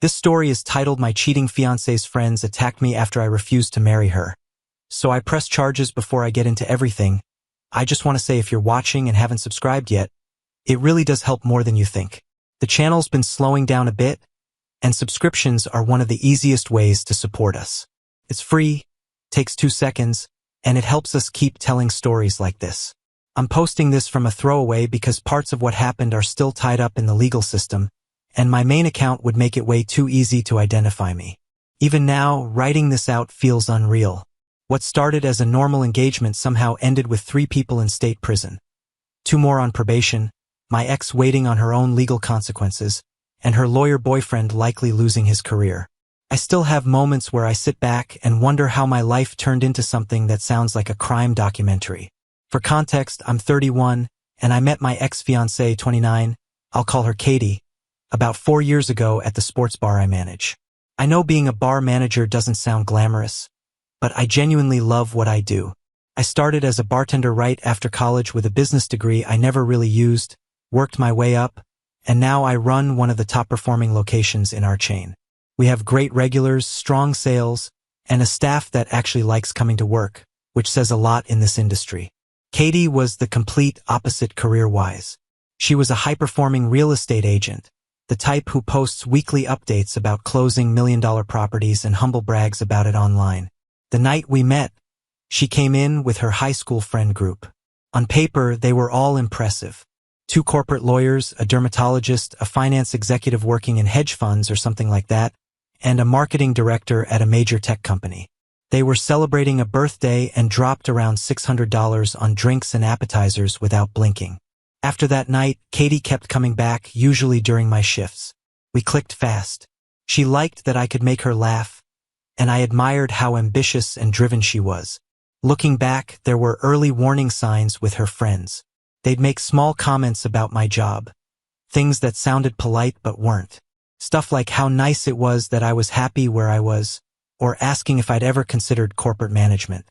This story is titled "My Cheating Fiancé's Friends Attacked Me After I Refused to Marry Her." So I press charges before I get into everything. I just want to say if you're watching and haven't subscribed yet, it really does help more than you think. The channel's been slowing down a bit, and subscriptions are one of the easiest ways to support us. It's free, takes 2 seconds, and it helps us keep telling stories like this. I'm posting this from a throwaway because parts of what happened are still tied up in the legal system, and my main account would make it way too easy to identify me. Even now, writing this out feels unreal. What started as a normal engagement somehow ended with 3 people in state prison, 2 more on probation, my ex waiting on her own legal consequences, and her lawyer boyfriend likely losing his career. I still have moments where I sit back and wonder how my life turned into something that sounds like a crime documentary. For context, I'm 31, and I met my ex-fiancée, 29, I'll call her Katie, about 4 years ago at the sports bar I manage. I know being a bar manager doesn't sound glamorous, but I genuinely love what I do. I started as a bartender right after college with a business degree I never really used, worked my way up, and now I run one of the top-performing locations in our chain. We have great regulars, strong sales, and a staff that actually likes coming to work, which says a lot in this industry. Katie was the complete opposite career-wise. She was a high-performing real estate agent, the type who posts weekly updates about closing million-dollar properties and humble brags about it online. The night we met, she came in with her high school friend group. On paper, they were all impressive. 2 corporate lawyers, a dermatologist, a finance executive working in hedge funds or something like that, and a marketing director at a major tech company. They were celebrating a birthday and dropped around $600 on drinks and appetizers without blinking. After that night, Katie kept coming back, usually during my shifts. We clicked fast. She liked that I could make her laugh, and I admired how ambitious and driven she was. Looking back, there were early warning signs with her friends. They'd make small comments about my job, things that sounded polite but weren't. Stuff like how nice it was that I was happy where I was, or asking if I'd ever considered corporate management.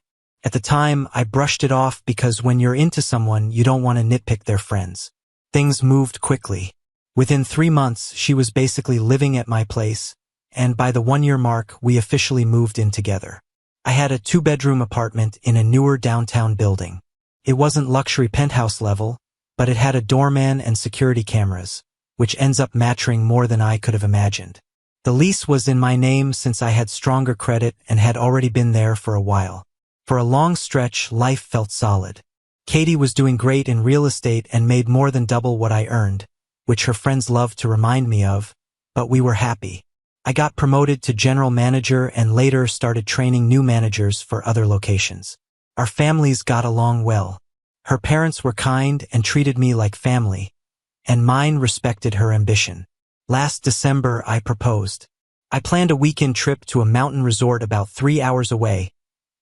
At the time, I brushed it off because when you're into someone, you don't want to nitpick their friends. Things moved quickly. Within 3 months, she was basically living at my place, and by the 1-year mark, we officially moved in together. I had a 2-bedroom apartment in a newer downtown building. It wasn't luxury penthouse level, but it had a doorman and security cameras, which ends up matching more than I could have imagined. The lease was in my name since I had stronger credit and had already been there for a while. For a long stretch, life felt solid. Katie was doing great in real estate and made more than double what I earned, which her friends loved to remind me of, but we were happy. I got promoted to general manager and later started training new managers for other locations. Our families got along well. Her parents were kind and treated me like family, and mine respected her ambition. Last December, I proposed. I planned a weekend trip to a mountain resort about 3 hours away,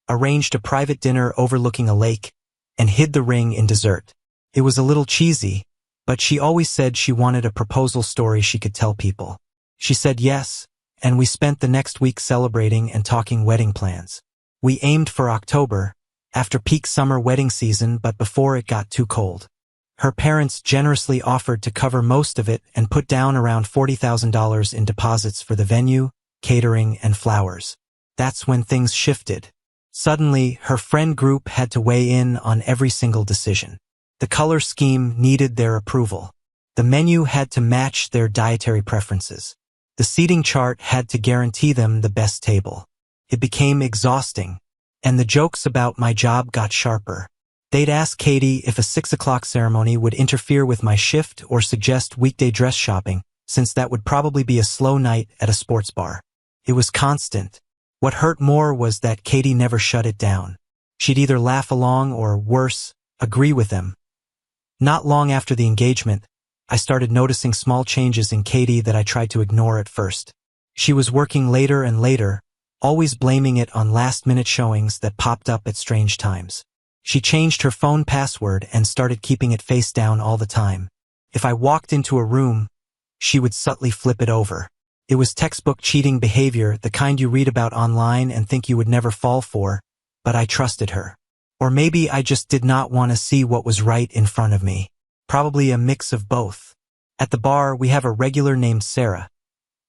arranged a private dinner overlooking a lake, and hid the ring in dessert. It was a little cheesy, but she always said she wanted a proposal story she could tell people. She said yes, and we spent the next week celebrating and talking wedding plans. We aimed for October, after peak summer wedding season but before it got too cold. Her parents generously offered to cover most of it and put down around $40,000 in deposits for the venue, catering, and flowers. That's when things shifted. Suddenly, her friend group had to weigh in on every single decision. The color scheme needed their approval. The menu had to match their dietary preferences. The seating chart had to guarantee them the best table. It became exhausting, and the jokes about my job got sharper. They'd ask Katie if a 6 o'clock ceremony would interfere with my shift or suggest weekday dress shopping, since that would probably be a slow night at a sports bar. It was constant. What hurt more was that Katie never shut it down. She'd either laugh along or, worse, agree with them. Not long after the engagement, I started noticing small changes in Katie that I tried to ignore at first. She was working later and later, always blaming it on last-minute showings that popped up at strange times. She changed her phone password and started keeping it face down all the time. If I walked into a room, she would subtly flip it over. It was textbook cheating behavior, the kind you read about online and think you would never fall for, but I trusted her. Or maybe I just did not want to see what was right in front of me. Probably a mix of both. At the bar, we have a regular named Sarah.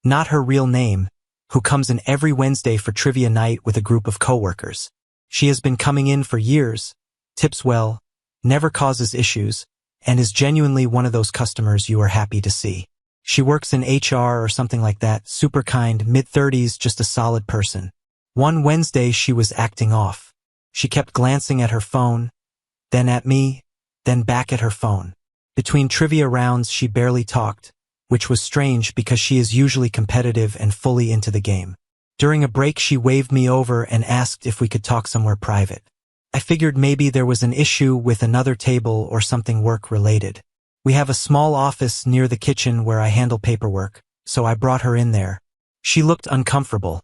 not her real name, who comes in every Wednesday for trivia night with a group of coworkers. She has been coming in for years, tips well, never causes issues, and is genuinely one of those customers you are happy to see. She works in HR or something like that, super kind, mid-30s, just a solid person. One Wednesday she was acting off. She kept glancing at her phone, then at me, then back at her phone. Between trivia rounds she barely talked, which was strange because she is usually competitive and fully into the game. During a break she waved me over and asked if we could talk somewhere private. I figured maybe there was an issue with another table or something work-related. We have a small office near the kitchen where I handle paperwork, so I brought her in there. She looked uncomfortable,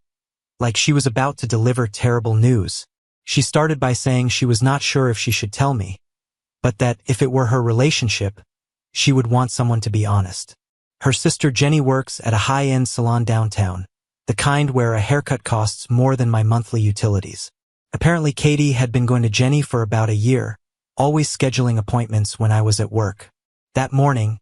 like she was about to deliver terrible news. She started by saying she was not sure if she should tell me, but that if it were her relationship, she would want someone to be honest. Her sister Jenny works at a high-end salon downtown, the kind where a haircut costs more than my monthly utilities. Apparently Katie had been going to Jenny for about a year, always scheduling appointments when I was at work. That morning,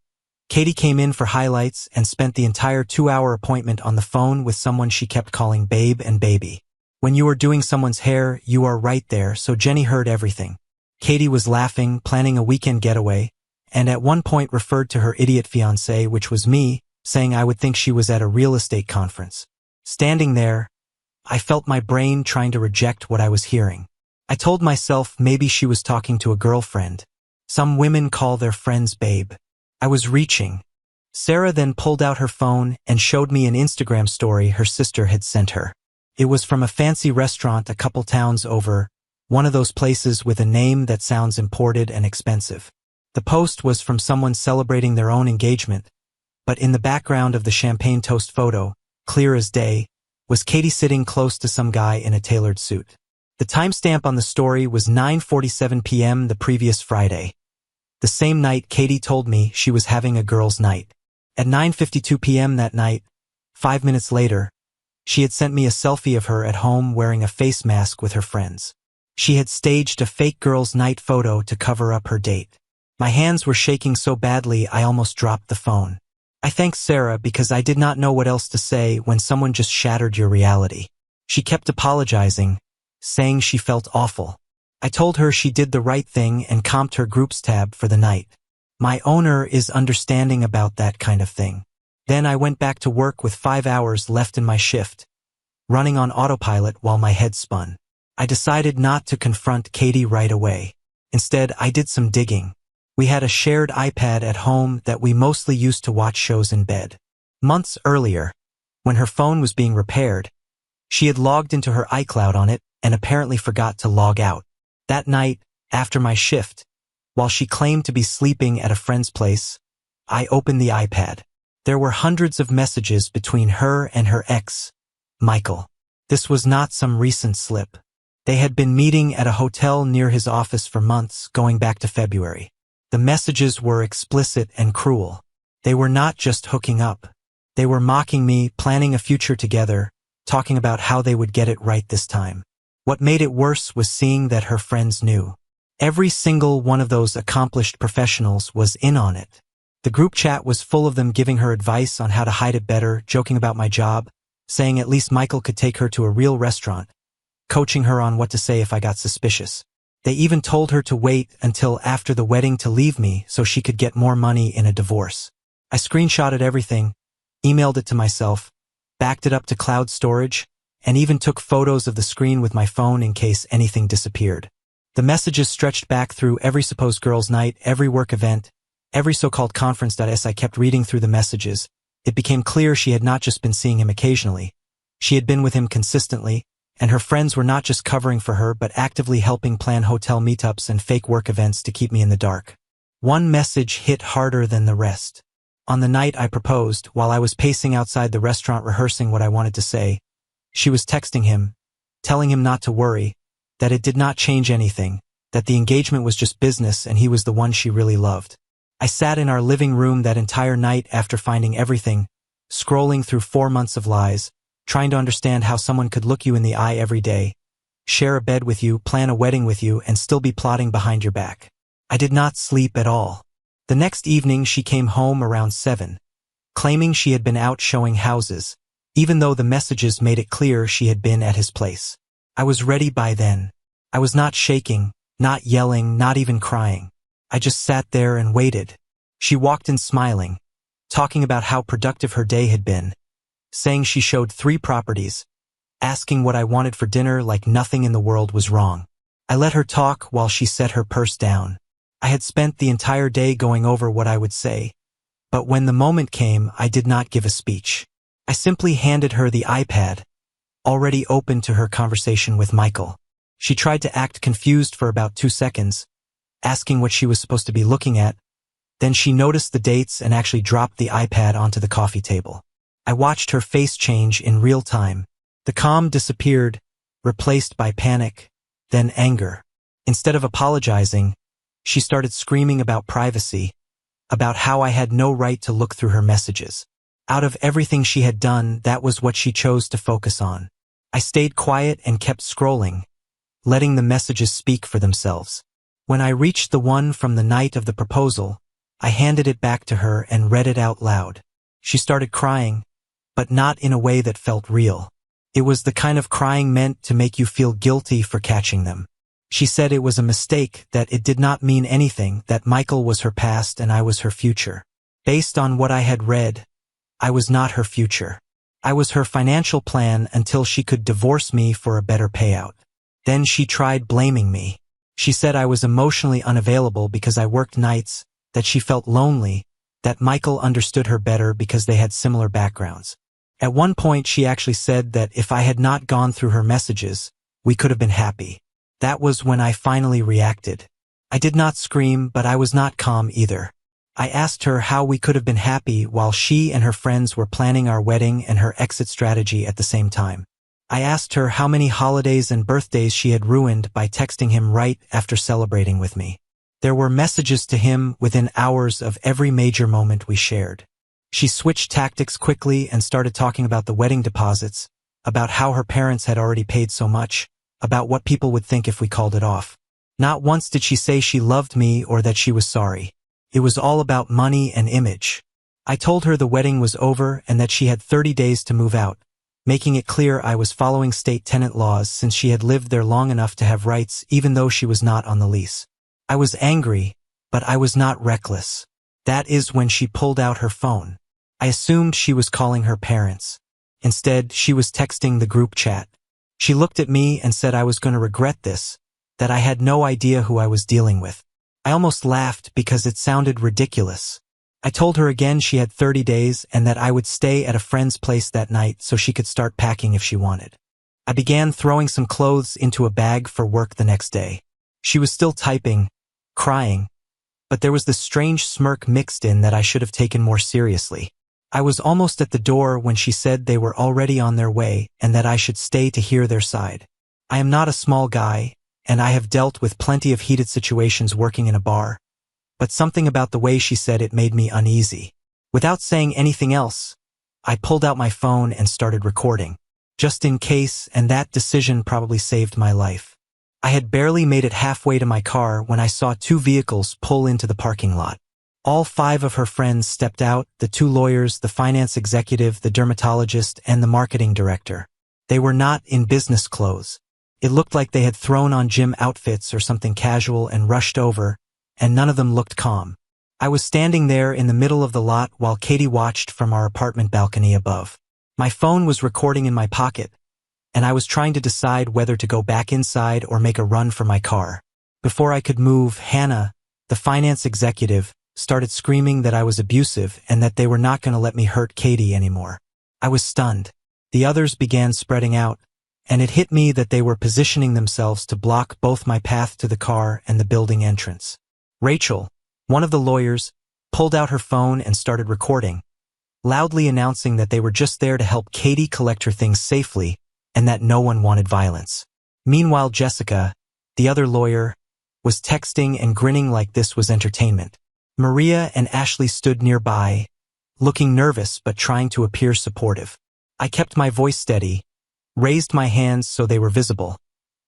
Katie came in for highlights and spent the entire 2-hour appointment on the phone with someone she kept calling babe and baby. When you are doing someone's hair, you are right there, so Jenny heard everything. Katie was laughing, planning a weekend getaway, and at one point referred to her idiot fiancé, which was me, saying I would think she was at a real estate conference. Standing there, I felt my brain trying to reject what I was hearing. I told myself maybe she was talking to a girlfriend. Some women call their friends babe. I was reaching. Sarah then pulled out her phone and showed me an Instagram story her sister had sent her. It was from a fancy restaurant a couple towns over, one of those places with a name that sounds imported and expensive. The post was from someone celebrating their own engagement, but in the background of the champagne toast photo, clear as day, was Katie sitting close to some guy in a tailored suit. The timestamp on the story was 9:47 p.m. the previous Friday. The same night Katie told me she was having a girls' night. At 9:52 p.m. that night, 5 minutes later, she had sent me a selfie of her at home wearing a face mask with her friends. She had staged a fake girls' night photo to cover up her date. My hands were shaking so badly I almost dropped the phone. I thanked Sarah because I did not know what else to say when someone just shattered your reality. She kept apologizing, saying she felt awful. I told her she did the right thing and comped her groups tab for the night. My owner is understanding about that kind of thing. Then I went back to work with 5 hours left in my shift, running on autopilot while my head spun. I decided not to confront Katie right away. Instead, I did some digging. We had a shared iPad at home that we mostly used to watch shows in bed. Months earlier, when her phone was being repaired, she had logged into her iCloud on it and apparently forgot to log out. That night, after my shift, while she claimed to be sleeping at a friend's place, I opened the iPad. There were hundreds of messages between her and her ex, Michael. This was not some recent slip. They had been meeting at a hotel near his office for months, going back to February. The messages were explicit and cruel. They were not just hooking up. They were mocking me, planning a future together, talking about how they would get it right this time. What made it worse was seeing that her friends knew. Every single one of those accomplished professionals was in on it. The group chat was full of them giving her advice on how to hide it better, joking about my job, saying at least Michael could take her to a real restaurant, coaching her on what to say if I got suspicious. They even told her to wait until after the wedding to leave me so she could get more money in a divorce. I screenshotted everything, emailed it to myself, backed it up to cloud storage, and even took photos of the screen with my phone in case anything disappeared. The messages stretched back through every supposed girls' night, every work event, every so-called conference. As I kept reading through the messages, it became clear she had not just been seeing him occasionally. She had been with him consistently, and her friends were not just covering for her but actively helping plan hotel meetups and fake work events to keep me in the dark. One message hit harder than the rest. On the night I proposed, while I was pacing outside the restaurant rehearsing what I wanted to say, she was texting him, telling him not to worry, that it did not change anything, that the engagement was just business and he was the one she really loved. I sat in our living room that entire night after finding everything, scrolling through 4 months of lies, trying to understand how someone could look you in the eye every day, share a bed with you, plan a wedding with you, and still be plotting behind your back. I did not sleep at all. The next evening she came home around 7, claiming she had been out showing houses, even though the messages made it clear she had been at his place. I was ready by then. I was not shaking, not yelling, not even crying. I just sat there and waited. She walked in smiling, talking about how productive her day had been, saying she showed 3 properties, asking what I wanted for dinner like nothing in the world was wrong. I let her talk while she set her purse down. I had spent the entire day going over what I would say, but when the moment came, I did not give a speech. I simply handed her the iPad, already open to her conversation with Michael. She tried to act confused for about 2 seconds, asking what she was supposed to be looking at. Then she noticed the dates and actually dropped the iPad onto the coffee table. I watched her face change in real time. The calm disappeared, replaced by panic, then anger. Instead of apologizing, she started screaming about privacy, about how I had no right to look through her messages. Out of everything she had done, that was what she chose to focus on. I stayed quiet and kept scrolling, letting the messages speak for themselves. When I reached the one from the night of the proposal, I handed it back to her and read it out loud. She started crying, but not in a way that felt real. It was the kind of crying meant to make you feel guilty for catching them. She said it was a mistake, that it did not mean anything, that Michael was her past and I was her future. Based on what I had read, I was not her future. I was her financial plan until she could divorce me for a better payout. Then she tried blaming me. She said I was emotionally unavailable because I worked nights, that she felt lonely, that Michael understood her better because they had similar backgrounds. At one point she actually said that if I had not gone through her messages, we could have been happy. That was when I finally reacted. I did not scream, but I was not calm either. I asked her how we could have been happy while she and her friends were planning our wedding and her exit strategy at the same time. I asked her how many holidays and birthdays she had ruined by texting him right after celebrating with me. There were messages to him within hours of every major moment we shared. She switched tactics quickly and started talking about the wedding deposits, about how her parents had already paid so much, about what people would think if we called it off. Not once did she say she loved me or that she was sorry. It was all about money and image. I told her the wedding was over and that she had 30 days to move out, making it clear I was following state tenant laws since she had lived there long enough to have rights even though she was not on the lease. I was angry, but I was not reckless. That is when she pulled out her phone. I assumed she was calling her parents. Instead, she was texting the group chat. She looked at me and said I was going to regret this, that I had no idea who I was dealing with. I almost laughed because it sounded ridiculous. I told her again she had 30 days and that I would stay at a friend's place that night so she could start packing if she wanted. I began throwing some clothes into a bag for work the next day. She was still typing, crying, but there was this strange smirk mixed in that I should have taken more seriously. I was almost at the door when she said they were already on their way and that I should stay to hear their side. I am not a small guy, and I have dealt with plenty of heated situations working in a bar, but something about the way she said it made me uneasy. Without saying anything else, I pulled out my phone and started recording, just in case, and that decision probably saved my life. I had barely made it halfway to my car when I saw 2 vehicles pull into the parking lot. All 5 of her friends stepped out, the 2 lawyers, the finance executive, the dermatologist, and the marketing director. They were not in business clothes. It looked like they had thrown on gym outfits or something casual and rushed over, and none of them looked calm. I was standing there in the middle of the lot while Katie watched from our apartment balcony above. My phone was recording in my pocket, and I was trying to decide whether to go back inside or make a run for my car. Before I could move, Hannah, the finance executive, started screaming that I was abusive and that they were not going to let me hurt Katie anymore. I was stunned. The others began spreading out, and it hit me that they were positioning themselves to block both my path to the car and the building entrance. Rachel, one of the lawyers, pulled out her phone and started recording, loudly announcing that they were just there to help Katie collect her things safely and that no one wanted violence. Meanwhile, Jessica, the other lawyer, was texting and grinning like this was entertainment. Maria and Ashley stood nearby, looking nervous but trying to appear supportive. I kept my voice steady, raised my hands so they were visible,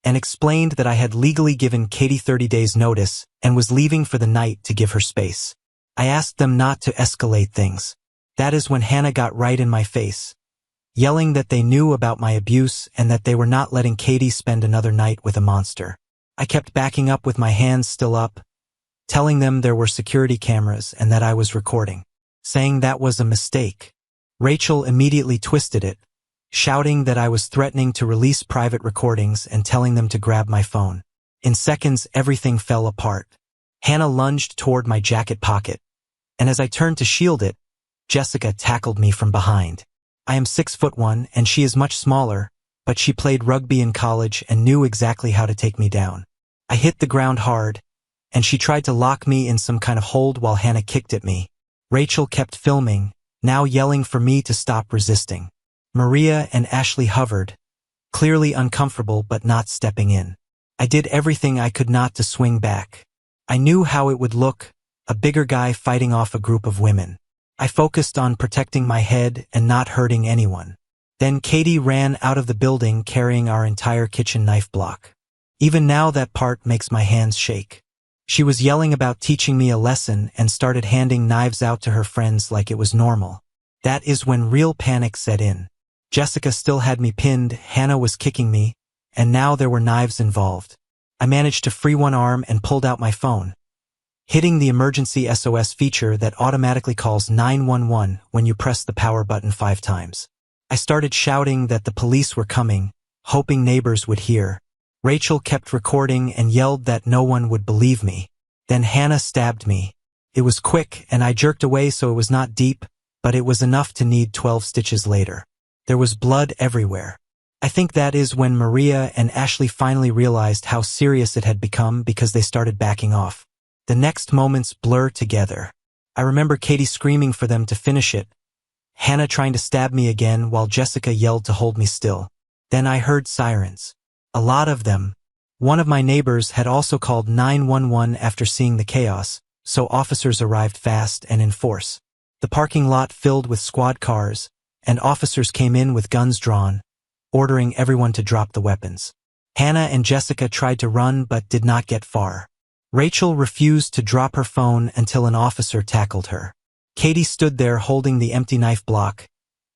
and explained that I had legally given Katie 30 days notice and was leaving for the night to give her space. I asked them not to escalate things. That is when Hannah got right in my face, yelling that they knew about my abuse and that they were not letting Katie spend another night with a monster. I kept backing up with my hands still up, telling them there were security cameras and that I was recording, saying that was a mistake. Rachel immediately twisted it, shouting that I was threatening to release private recordings and telling them to grab my phone. In seconds, everything fell apart. Hannah lunged toward my jacket pocket, and as I turned to shield it, Jessica tackled me from behind. I am 6'1" and she is much smaller, but she played rugby in college and knew exactly how to take me down. I hit the ground hard, and she tried to lock me in some kind of hold while Hannah kicked at me. Rachel kept filming, now yelling for me to stop resisting. Maria and Ashley hovered, clearly uncomfortable but not stepping in. I did everything I could not to swing back. I knew how it would look, a bigger guy fighting off a group of women. I focused on protecting my head and not hurting anyone. Then Katie ran out of the building carrying our entire kitchen knife block. Even now that part makes my hands shake. She was yelling about teaching me a lesson and started handing knives out to her friends like it was normal. That is when real panic set in. Jessica still had me pinned, Hannah was kicking me, and now there were knives involved. I managed to free one arm and pulled out my phone, hitting the emergency SOS feature that automatically calls 911 when you press the power button 5 times. I started shouting that the police were coming, hoping neighbors would hear. Rachel kept recording and yelled that no one would believe me. Then Hannah stabbed me. It was quick and I jerked away so it was not deep, but it was enough to need 12 stitches later. There was blood everywhere. I think that is when Maria and Ashley finally realized how serious it had become because they started backing off. The next moments blur together. I remember Katie screaming for them to finish it, Hannah trying to stab me again while Jessica yelled to hold me still. Then I heard sirens. A lot of them. One of my neighbors had also called 911 after seeing the chaos, so officers arrived fast and in force. The parking lot filled with squad cars, and officers came in with guns drawn, ordering everyone to drop the weapons. Hannah and Jessica tried to run but did not get far. Rachel refused to drop her phone until an officer tackled her. Katie stood there holding the empty knife block,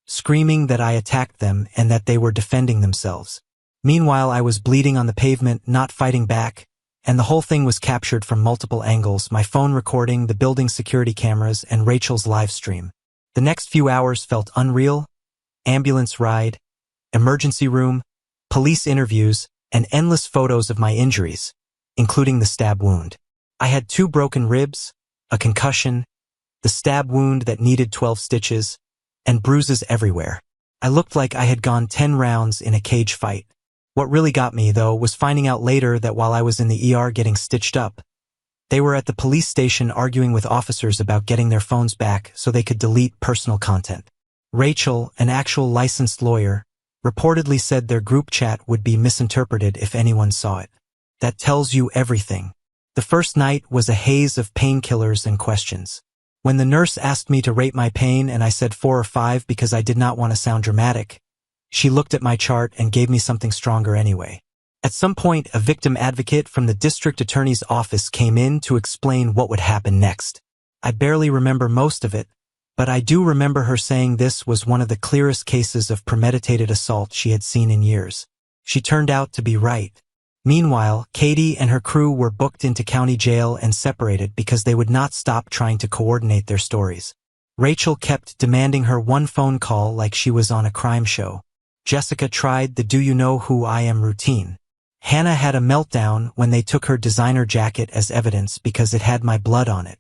screaming that I attacked them and that they were defending themselves. Meanwhile, I was bleeding on the pavement, not fighting back, and the whole thing was captured from multiple angles, my phone recording, the building's security cameras, and Rachel's live stream. The next few hours felt unreal. Ambulance ride, emergency room, police interviews, and endless photos of my injuries, including the stab wound. I had 2 broken ribs, a concussion, the stab wound that needed 12 stitches, and bruises everywhere. I looked like I had gone 10 rounds in a cage fight. What really got me, though, was finding out later that while I was in the ER getting stitched up, they were at the police station arguing with officers about getting their phones back so they could delete personal content. Rachel, an actual licensed lawyer, reportedly said their group chat would be misinterpreted if anyone saw it. That tells you everything. The first night was a haze of painkillers and questions. When the nurse asked me to rate my pain and I said 4 or 5 because I did not want to sound dramatic, she looked at my chart and gave me something stronger anyway. At some point, a victim advocate from the district attorney's office came in to explain what would happen next. I barely remember most of it, but I do remember her saying this was one of the clearest cases of premeditated assault she had seen in years. She turned out to be right. Meanwhile, Katie and her crew were booked into county jail and separated because they would not stop trying to coordinate their stories. Rachel kept demanding her one phone call like she was on a crime show. Jessica tried the "do you know who I am" routine. Hannah had a meltdown when they took her designer jacket as evidence because it had my blood on it.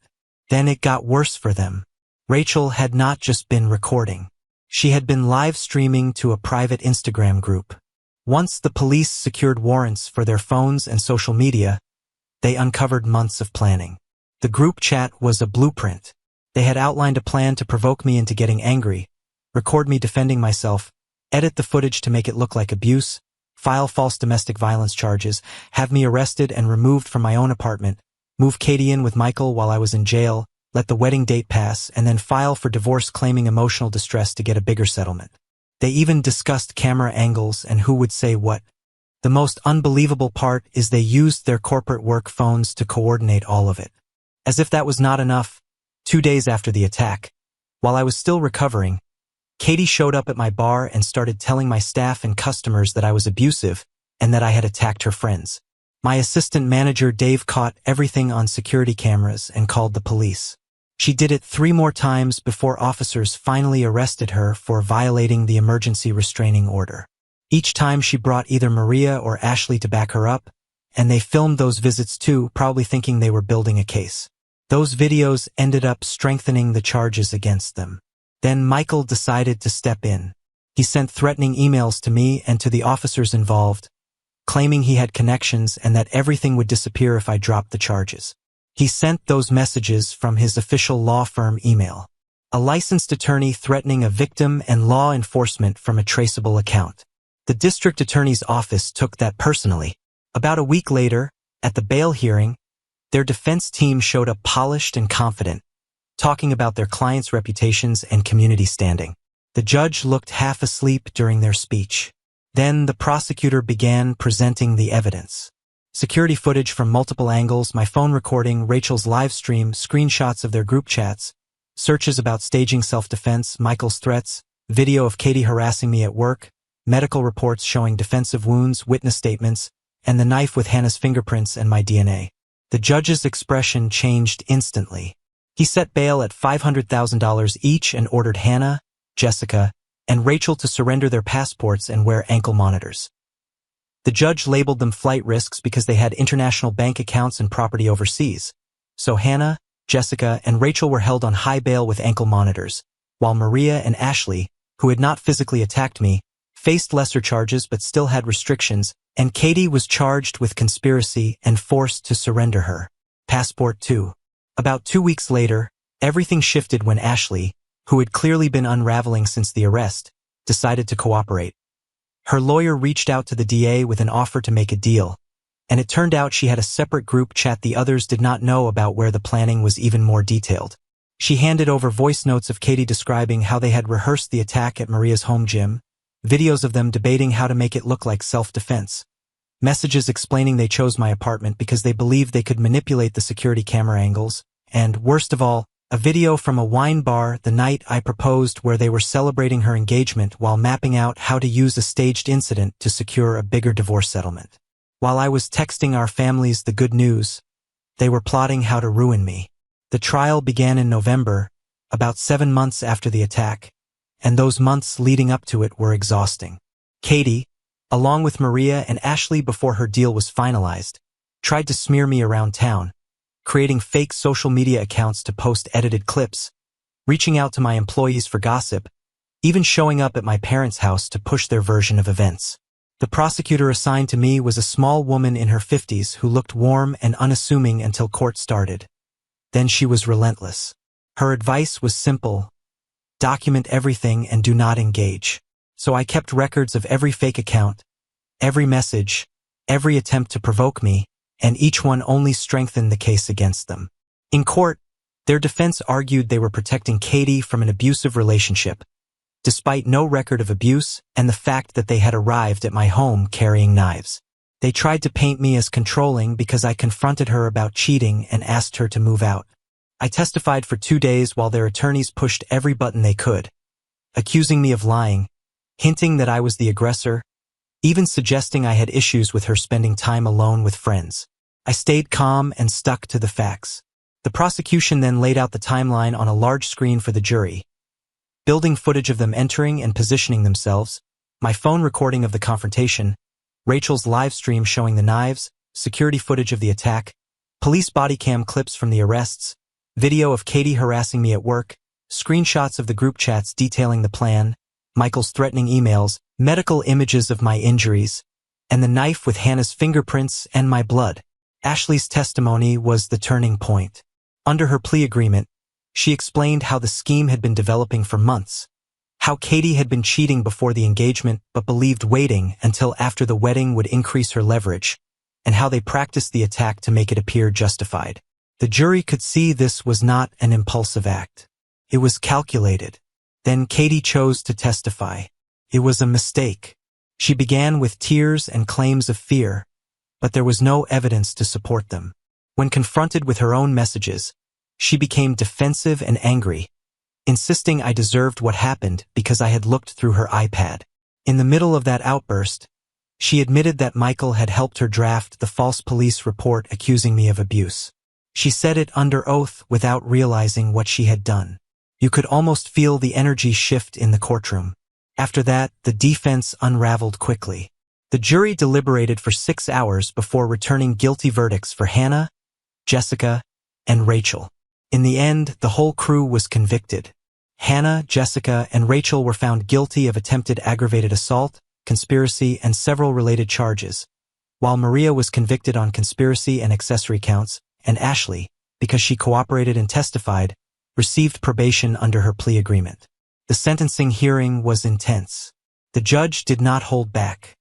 Then it got worse for them. Rachel had not just been recording. She had been live streaming to a private Instagram group. Once the police secured warrants for their phones and social media, they uncovered months of planning. The group chat was a blueprint. They had outlined a plan to provoke me into getting angry, record me defending myself, edit the footage to make it look like abuse, file false domestic violence charges, have me arrested and removed from my own apartment, move Katie in with Michael while I was in jail, let the wedding date pass, and then file for divorce claiming emotional distress to get a bigger settlement. They even discussed camera angles and who would say what. The most unbelievable part is they used their corporate work phones to coordinate all of it. As if that was not enough, 2 days after the attack, While I was still recovering, Katie showed up at my bar and started telling my staff and customers that I was abusive and that I had attacked her friends. My assistant manager Dave caught everything on security cameras and called the police. She did it 3 more times before officers finally arrested her for violating the emergency restraining order. Each time she brought either Maria or Ashley to back her up, and they filmed those visits too, probably thinking they were building a case. Those videos ended up strengthening the charges against them. Then Michael decided to step in. He sent threatening emails to me and to the officers involved, claiming he had connections and that everything would disappear if I dropped the charges. He sent those messages from his official law firm email. A licensed attorney threatening a victim and law enforcement from a traceable account. The district attorney's office took that personally. About a week later, at the bail hearing, their defense team showed up polished and confident, talking about their clients' reputations and community standing. The judge looked half asleep during their speech. Then the prosecutor began presenting the evidence. Security footage from multiple angles, my phone recording, Rachel's live stream, screenshots of their group chats, searches about staging self-defense, Michael's threats, video of Katie harassing me at work, medical reports showing defensive wounds, witness statements, and the knife with Hannah's fingerprints and my DNA. The judge's expression changed instantly. He set bail at $500,000 each and ordered Hannah, Jessica, and Rachel to surrender their passports and wear ankle monitors. The judge labeled them flight risks because they had international bank accounts and property overseas. So Hannah, Jessica, and Rachel were held on high bail with ankle monitors, while Maria and Ashley, who had not physically attacked me, faced lesser charges but still had restrictions, and Katie was charged with conspiracy and forced to surrender her passport too. About 2 weeks later, everything shifted when Ashley, who had clearly been unraveling since the arrest, decided to cooperate. Her lawyer reached out to the DA with an offer to make a deal, and it turned out she had a separate group chat the others did not know about where the planning was even more detailed. She handed over voice notes of Katie describing how they had rehearsed the attack at Maria's home gym, videos of them debating how to make it look like self-defense, messages explaining they chose my apartment because they believed they could manipulate the security camera angles, and, worst of all, a video from a wine bar the night I proposed where they were celebrating her engagement while mapping out how to use a staged incident to secure a bigger divorce settlement. While I was texting our families the good news, they were plotting how to ruin me. The trial began in November, about 7 months after the attack, and those months leading up to it were exhausting. Katie, along with Maria and Ashley before her deal was finalized, tried to smear me around town, creating fake social media accounts to post edited clips, reaching out to my employees for gossip, even showing up at my parents' house to push their version of events. The prosecutor assigned to me was a small woman in her 50s who looked warm and unassuming until court started. Then she was relentless. Her advice was simple: document everything and do not engage. So I kept records of every fake account, every message, every attempt to provoke me, and each one only strengthened the case against them. In court, their defense argued they were protecting Katie from an abusive relationship, despite no record of abuse and the fact that they had arrived at my home carrying knives. They tried to paint me as controlling because I confronted her about cheating and asked her to move out. I testified for 2 days while their attorneys pushed every button they could, accusing me of lying, hinting that I was the aggressor, even suggesting I had issues with her spending time alone with friends. I stayed calm and stuck to the facts. The prosecution then laid out the timeline on a large screen for the jury, building footage of them entering and positioning themselves, my phone recording of the confrontation, Rachel's live stream showing the knives, security footage of the attack, police body cam clips from the arrests, video of Katie harassing me at work, screenshots of the group chats detailing the plan, Michael's threatening emails, medical images of my injuries, and the knife with Hannah's fingerprints and my blood. Ashley's testimony was the turning point. Under her plea agreement, she explained how the scheme had been developing for months, how Katie had been cheating before the engagement but believed waiting until after the wedding would increase her leverage, and how they practiced the attack to make it appear justified. The jury could see this was not an impulsive act. It was calculated. Then Katie chose to testify. It was a mistake. She began with tears and claims of fear, but there was no evidence to support them. When confronted with her own messages, she became defensive and angry, insisting I deserved what happened because I had looked through her iPad. In the middle of that outburst, she admitted that Michael had helped her draft the false police report accusing me of abuse. She said it under oath without realizing what she had done. You could almost feel the energy shift in the courtroom. After that, the defense unraveled quickly. The jury deliberated for 6 hours before returning guilty verdicts for Hannah, Jessica, and Rachel. In the end, the whole crew was convicted. Hannah, Jessica, and Rachel were found guilty of attempted aggravated assault, conspiracy, and several related charges, while Maria was convicted on conspiracy and accessory counts, and Ashley, because she cooperated and testified, received probation under her plea agreement. The sentencing hearing was intense. The judge did not hold back.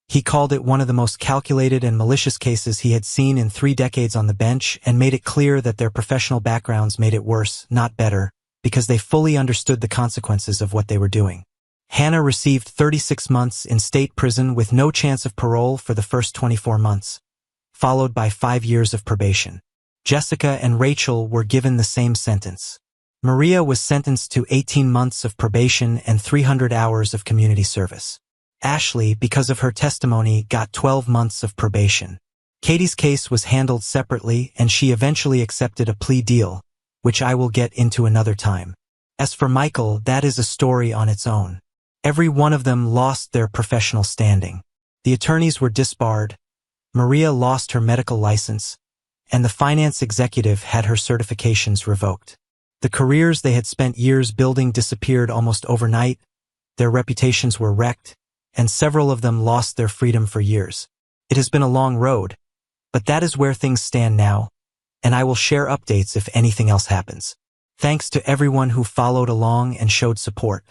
He called it one of the most calculated and malicious cases he had seen in 3 decades on the bench and made it clear that their professional backgrounds made it worse, not better, because they fully understood the consequences of what they were doing. Hannah received 36 months in state prison with no chance of parole for the first 24 months, followed by 5 years of probation. Jessica and Rachel were given the same sentence. Maria was sentenced to 18 months of probation and 300 hours of community service. Ashley, because of her testimony, got 12 months of probation. Katie's case was handled separately, and she eventually accepted a plea deal, which I will get into another time. As for Michael, that is a story on its own. Every one of them lost their professional standing. The attorneys were disbarred, Maria lost her medical license, and the finance executive had her certifications revoked. The careers they had spent years building disappeared almost overnight, their reputations were wrecked, and several of them lost their freedom for years. It has been a long road, but that is where things stand now, and I will share updates if anything else happens. Thanks to everyone who followed along and showed support.